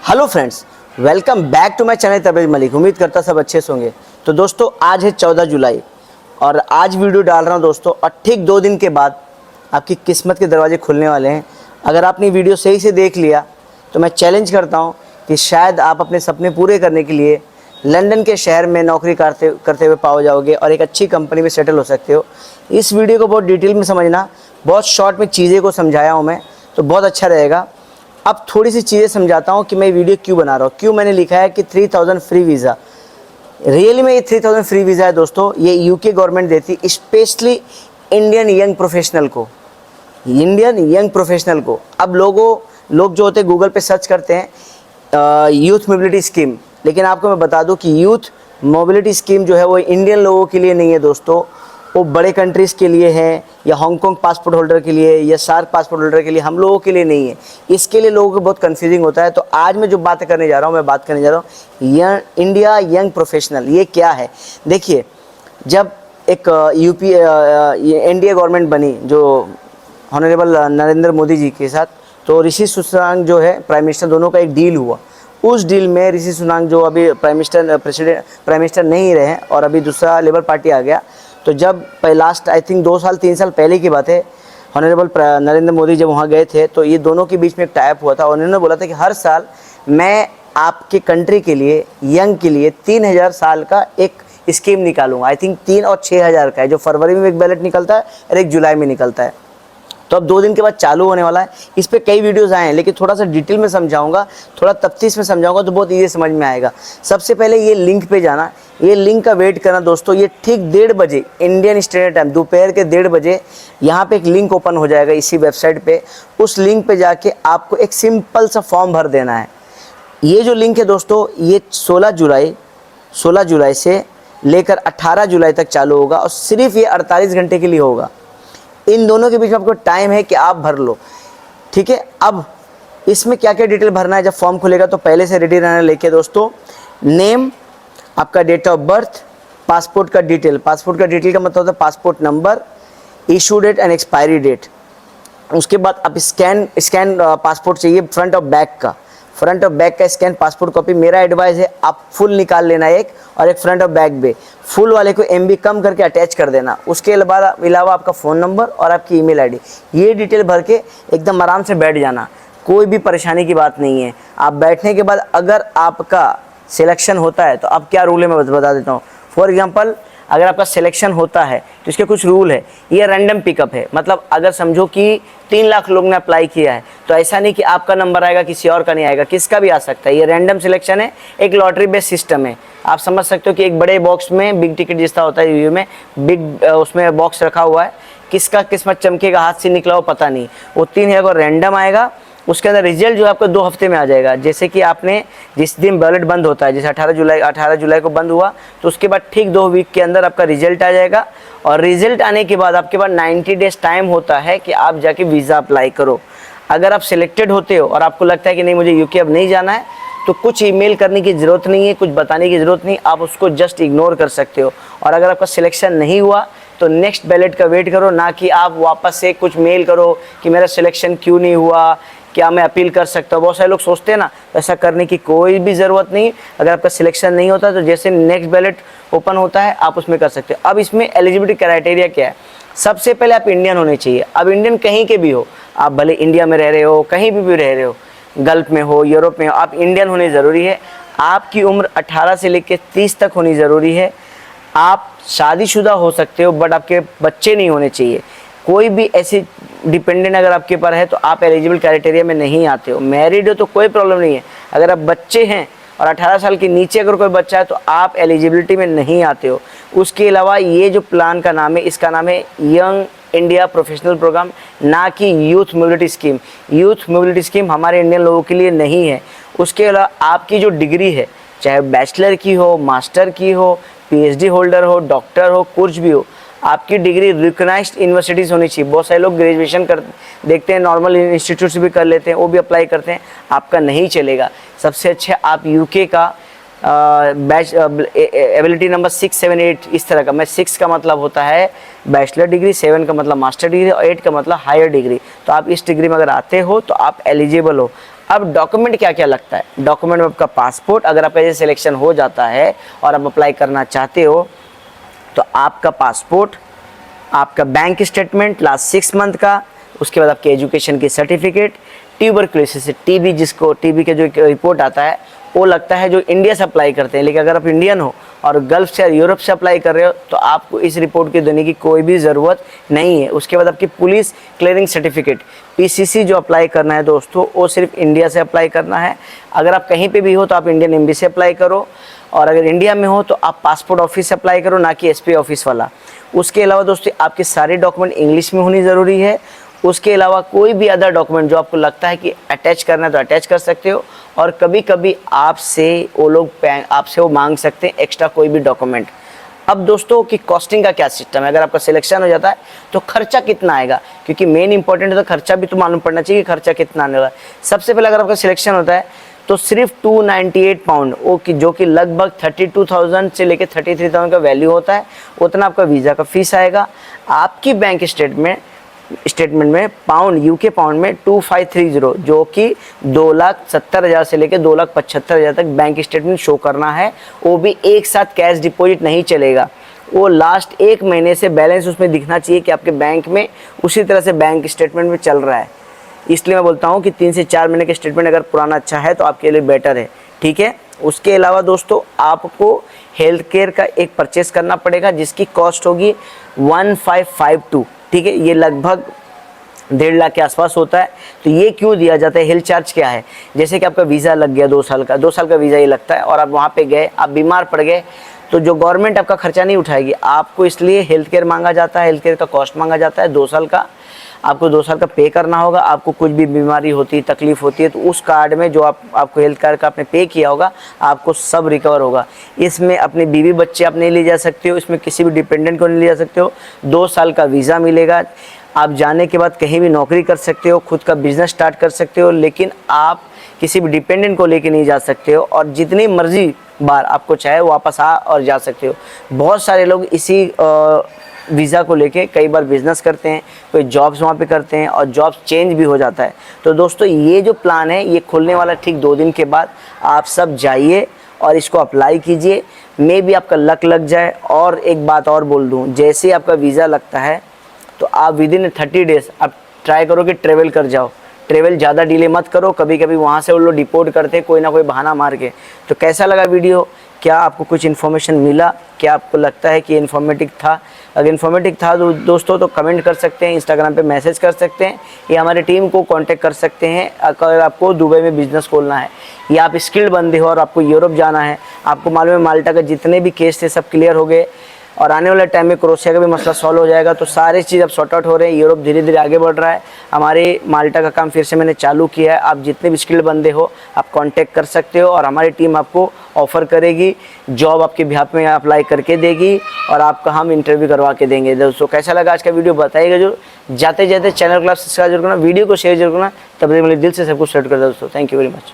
Hello friends, welcome back to my channel Tabrez Malik. उम्मीद करता सब अच्छे से होंगे। तो दोस्तों आज है 14 जुलाई और आज वीडियो डाल रहा हूं दोस्तों, और ठीक 2 दिन के बाद आपकी किस्मत के दरवाजे खुलने वाले हैं। अगर आपने वीडियो सही से देख लिया तो मैं चैलेंज करता हूं कि शायद आप अपने सपने पूरे करने के लिए लंदन के शहर में नौकरी करते हुए पाओ जाओगे और एक अच्छी कंपनी में सेटल हो सकते हो। इस वीडियो को बहुत डिटेल में समझना, बहुत शॉर्ट में चीज़ें को समझाया हूँ मैं, तो बहुत अच्छा रहेगा। अब थोड़ी सी चीज़ें समझाता हूँ कि मैं वीडियो क्यों बना रहा हूँ, क्यों मैंने लिखा है कि 3000 फ्री वीज़ा। रियली में ये 3000 फ्री वीज़ा है दोस्तों, ये यूके गवर्नमेंट देती स्पेशली इंडियन यंग प्रोफेशनल को, अब लोग जो होते हैं गूगल पे सर्च करते हैं यूथ मोबिलिटी स्कीम, लेकिन आपको मैं बता दूं कि यूथ मोबिलिटी स्कीम जो है वो इंडियन लोगों के लिए नहीं है दोस्तों, वो बड़े कंट्रीज़ के लिए है, या हांगकांग पासपोर्ट होल्डर के लिए, या सार्क पासपोर्ट होल्डर के लिए, हम लोगों के लिए नहीं है। इसके लिए लोगों को बहुत कंफ्यूजिंग होता है। तो आज मैं जो बात करने जा रहा हूँ, मैं बात करने जा रहा हूँ इंडिया यंग प्रोफेशनल, ये क्या है। देखिए, जब एक एनडीए गवर्नमेंट बनी जो ऑनरेबल नरेंद्र मोदी जी के साथ, तो ऋषि सुनाक जो है प्राइम मिनिस्टर, दोनों का एक डील हुआ। उस डील में ऋषि सुनाक जो अभी प्राइम मिनिस्टर नहीं रहे और अभी दूसरा लेबर पार्टी आ गया। तो जब लास्ट आई थिंक 2-3 साल पहले की बात है, ऑनरेबल नरेंद्र मोदी जब वहाँ गए थे तो ये दोनों के बीच में एक टाइप हुआ था। उन्होंने बोला था कि हर साल मैं आपके कंट्री के लिए, यंग के लिए 3000 साल का एक स्कीम निकालूंगा। आई थिंक 3 और 6000 का है, जो फरवरी में एक बैलेट निकलता है और एक जुलाई में निकलता है। तो अब 2 दिन के बाद चालू होने वाला है। इस पे कई वीडियोस आए हैं, लेकिन थोड़ा सा डिटेल में समझाऊंगा, थोड़ा तफ्तीश में समझाऊंगा तो बहुत ईजी समझ में आएगा। सबसे पहले ये लिंक पे जाना, ये लिंक का वेट करना दोस्तों। ये ठीक 1:30 बजे इंडियन स्टैंडर्ड टाइम, दोपहर के 1:30 बजे यहाँ पे एक लिंक ओपन हो जाएगा इसी वेबसाइट पे। उस लिंक पे जाके आपको एक सिंपल सा फॉर्म भर देना है। ये जो लिंक है दोस्तों, ये 16 जुलाई से लेकर 18 जुलाई तक चालू होगा और सिर्फ ये 48 घंटे के लिए होगा। इन दोनों के बीच में आपको टाइम है कि आप भर लो, ठीक है। अब इसमें क्या क्या डिटेल भरना है जब फॉर्म खुलेगा, तो पहले से रेडी रहना लेके दोस्तों। नेम, आपका डेट ऑफ बर्थ, पासपोर्ट का डिटेल का मतलब होता है passport number, issue date and expiry date. उसके बाद आप स्कैन पासपोर्ट चाहिए, फ्रंट और बैक का स्कैन पासपोर्ट कॉपी। मेरा एडवाइस है आप फुल निकाल लेना एक, और एक फ्रंट और बैक भी। फुल वाले को MB कम करके अटैच कर देना। उसके अलावा आपका फ़ोन नंबर और आपकी ईमेल आईडी, ये डिटेल भर के एकदम आराम से बैठ जाना। कोई भी परेशानी की बात नहीं है। आप बैठने के बाद अगर आपका सिलेक्शन होता है तो अब क्या रूल है मैं बता देता हूँ। फॉर एग्जाम्पल, अगर आपका सिलेक्शन होता है तो इसके कुछ रूल है। ये रैंडम पिकअप है, मतलब अगर समझो कि 3 लाख लोग ने अप्लाई किया है, तो ऐसा नहीं कि आपका नंबर आएगा किसी और का नहीं आएगा, किसका भी आ सकता है। ये रैंडम सिलेक्शन है, एक लॉटरी बेस्ड सिस्टम है। आप समझ सकते हो कि एक बड़े बॉक्स में बिग टिकट जितना होता है यूयू में, बिग उसमें बॉक्स रखा हुआ है। किसका किस्मत चमकेगा, हाथ से निकला हो पता नहीं। वो 3000 को रैंडम आएगा। उसके अंदर रिजल्ट जो है आपको 2 हफ्ते में आ जाएगा। जैसे कि आपने जिस दिन बैलेट बंद होता है, जैसे 18 जुलाई को बंद हुआ, तो उसके बाद ठीक 2 वीक के अंदर आपका रिजल्ट आ जाएगा। और रिजल्ट आने के बाद आपके पास 90 डेज टाइम होता है कि आप जाके वीज़ा अप्लाई करो। अगर आप सिलेक्टेड होते हो और आपको लगता है कि नहीं मुझे यूके अब नहीं जाना है, तो कुछ ईमेल करने की ज़रूरत नहीं है, कुछ बताने की ज़रूरत नहीं, आप उसको जस्ट इग्नोर कर सकते हो। और अगर आपका सिलेक्शन नहीं हुआ तो नेक्स्ट बैलेट का वेट करो, ना कि आप वापस से कुछ मेल करो कि मेरा सिलेक्शन क्यों नहीं हुआ, क्या मैं अपील कर सकता हूँ। बहुत सारे लोग सोचते हैं ना, ऐसा करने की कोई भी ज़रूरत नहीं। अगर आपका सिलेक्शन नहीं होता तो जैसे नेक्स्ट बैलेट ओपन होता है आप उसमें कर सकते हो। अब इसमें एलिजिबिलिटी क्राइटेरिया क्या है। सबसे पहले आप इंडियन होने चाहिए। अब इंडियन कहीं के भी हो, आप भले इंडिया में रह रहे हो, कहीं भी रह रहे हो, गल्फ में हो, यूरोप में हो, आप इंडियन होने ज़रूरी है। आपकी उम्र 18 से लेकर 30 तक होनी ज़रूरी है। आप शादीशुदा हो सकते हो, बट आपके बच्चे नहीं होने चाहिए। कोई भी ऐसी डिपेंडेंट अगर आपके ऊपर है तो आप एलिजिबल क्राइटेरिया में नहीं आते हो। मैरिड हो तो कोई प्रॉब्लम नहीं है। अगर आप बच्चे हैं और 18 साल के नीचे अगर कोई बच्चा है तो आप एलिजिबिलिटी में नहीं आते हो। उसके अलावा ये जो प्लान का नाम है, इसका नाम है यंग इंडिया प्रोफेशनल प्रोग्राम, ना कि youth mobility scheme. Youth mobility scheme हमारे इंडियन लोगों के लिए नहीं है। उसके अलावा आपकी जो डिग्री है, चाहे बैचलर की हो, मास्टर की हो, PhD होल्डर हो, डॉक्टर हो, कुछ भी हो, आपकी डिग्री रिकॉग्नाइज्ड यूनिवर्सिटीज़ होनी चाहिए। बहुत सारे लोग ग्रेजुएशन कर देखते हैं, नॉर्मल इंस्टीट्यूट से भी कर लेते हैं, वो भी अप्लाई करते हैं, आपका नहीं चलेगा। सबसे अच्छा आप यूके का बैच एबिलिटी नंबर 6, 7, 8 इस तरह का। मैं 6 का मतलब होता है बैचलर डिग्री, 7 का मतलब मास्टर डिग्री और 8 का मतलब हायर डिग्री। तो आप इस डिग्री में अगर आते हो तो आप एलिजिबल हो। अब डॉक्यूमेंट क्या क्या लगता है, डॉक्यूमेंट में आपका पासपोर्ट, अगर आपका ये सिलेक्शन हो जाता है और आप अप्लाई करना चाहते हो तो आपका पासपोर्ट, आपका बैंक स्टेटमेंट लास्ट 6 मंथ का, उसके बाद आपके एजुकेशन की सर्टिफिकेट, ट्यूबरक्लोसिस टीबी, जिसको टीबी का जो एक रिपोर्ट आता है वो लगता है जो इंडिया से अप्लाई करते हैं। लेकिन अगर आप इंडियन हो और गल्फ से यूरोप से अप्लाई कर रहे हो तो आपको इस रिपोर्ट की देने की कोई भी ज़रूरत नहीं है। उसके बाद आपकी पुलिस क्लियरिंग सर्टिफिकेट पीसीसी जो अप्लाई करना है दोस्तों, वो सिर्फ इंडिया से अप्लाई करना है। अगर आप कहीं पे भी हो तो आप इंडियन एम्बेसी से अप्लाई करो, और अगर इंडिया में हो तो आप पासपोर्ट ऑफिस से अप्लाई करो, ना कि एसपी ऑफिस वाला। उसके अलावा दोस्तों आपके सारे डॉक्यूमेंट इंग्लिश में होनी ज़रूरी है। उसके अलावा कोई भी अदर डॉक्यूमेंट जो आपको लगता है कि अटैच करना है तो अटैच कर सकते हो, और कभी कभी आपसे वो लोग आपसे वो मांग सकते हैं एक्स्ट्रा कोई भी डॉक्यूमेंट। अब दोस्तों कि कॉस्टिंग का क्या सिस्टम है, अगर आपका सिलेक्शन हो जाता है तो खर्चा कितना आएगा, क्योंकि मेन इंपॉर्टेंट है तो खर्चा भी तो मालूम पड़ना चाहिए कि खर्चा कितना आने वाला है। सबसे पहले अगर आपका सिलेक्शन होता है तो सिर्फ 298 पाउंड, वो कि जो कि लगभग 32,000 से लेकर 33,000 का वैल्यू होता है, उतना आपका वीज़ा का फीस आएगा। आपकी बैंक स्टेटमेंट में पाउंड, यूके पाउंड में 2530, जो कि 2,70,000 से लेकर 2,75,000 तक बैंक स्टेटमेंट शो करना है। वो भी एक साथ कैश डिपॉजिट नहीं चलेगा, वो लास्ट 1 महीने से बैलेंस उसमें दिखना चाहिए कि आपके बैंक में उसी तरह से बैंक स्टेटमेंट में चल रहा है। इसलिए मैं बोलता हूँ कि 3 से 4 महीने का स्टेटमेंट अगर पुराना अच्छा है तो आपके लिए बेटर है, ठीक है। उसके अलावा दोस्तों आपको हेल्थ केयर का एक परचेस करना पड़ेगा जिसकी कॉस्ट होगी 1552, ठीक है। ये लगभग 1.5 लाख के आसपास होता है। तो ये क्यों दिया जाता है, हेल्थ चार्ज क्या है, जैसे कि आपका वीज़ा लग गया 2 साल का, 2 साल का वीज़ा ये लगता है, और आप वहाँ पे गए, आप बीमार पड़ गए, तो जो गवर्नमेंट आपका खर्चा नहीं उठाएगी, आपको इसलिए हेल्थ केयर मांगा जाता है, हेल्थ केयर का कॉस्ट मांगा जाता है 2 साल का। आपको 2 साल का पे करना होगा। आपको कुछ भी बीमारी होती है, तकलीफ होती है, तो उस कार्ड में जो आपको हेल्थ कार्ड का आपने पे किया होगा आपको सब रिकवर होगा। इसमें अपने बीवी बच्चे आप नहीं ले जा सकते हो, इसमें किसी भी डिपेंडेंट को नहीं ले जा सकते हो। 2 साल का वीज़ा मिलेगा। आप जाने के बाद कहीं भी नौकरी कर सकते हो, खुद का बिजनेस स्टार्ट कर सकते हो, लेकिन आप किसी भी डिपेंडेंट को लेके नहीं जा सकते हो, और जितनी मर्जी बार आपको चाहे वापस आ और जा सकते हो। बहुत सारे लोग इसी वीज़ा को लेके कई बार बिजनेस करते हैं, कोई जॉब्स वहाँ पे करते हैं और जॉब्स चेंज भी हो जाता है। तो दोस्तों ये जो प्लान है ये खुलने वाला ठीक 2 दिन के बाद। आप सब जाइए और इसको अप्लाई कीजिए, मे भी आपका लक लग जाए। और एक बात और बोल दूँ, जैसे ही आपका वीज़ा लगता है तो आप विदिन 30 डेज़ आप ट्राई करो कि ट्रेवल कर जाओ। ट्रेवल ज़्यादा डिले मत करो, कभी कभी वहाँ से वो लोग डिपोर्ट करते हैं कोई ना कोई बहाना मार के। तो कैसा लगा वीडियो, क्या आपको कुछ इन्फॉर्मेशन मिला, क्या आपको लगता है कि इन्फॉर्मेटिव था? अगर इन्फॉर्मेटिव था तो दोस्तों तो कमेंट कर सकते हैं, इंस्टाग्राम पे मैसेज कर सकते हैं, या हमारे टीम को कांटेक्ट कर सकते हैं। अगर आपको दुबई में बिजनेस खोलना है या आप स्किल्ड बंदे हो और आपको यूरोप जाना है, आपको मालूम है माल्टा का जितने भी केस थे सब क्लियर हो गए, और आने वाले टाइम में क्रोएशिया का भी मसला सॉल्व हो जाएगा। तो सारी चीज़ अब सॉर्ट आउट हो रहे हैं, यूरोप धीरे धीरे आगे बढ़ रहा है। हमारे माल्टा का काम फिर से मैंने चालू किया है। आप जितने भी स्किल्ड बंदे हो आप कांटेक्ट कर सकते हो, और हमारी टीम आपको ऑफ़र करेगी, जॉब आपके बिहाफ में अप्लाई करके देगी, और आपका हम इंटरव्यू करवा के देंगे। दोस्तों कैसा लगा आज का वीडियो बताइएगा। जो जाते जाते चैनल को सब्सक्राइब जरूर करना, वीडियो को शेयर जरूर करना। तब तक मेरे दिल से सब कुछ सेट कर दो दोस्तों। Thank you very much.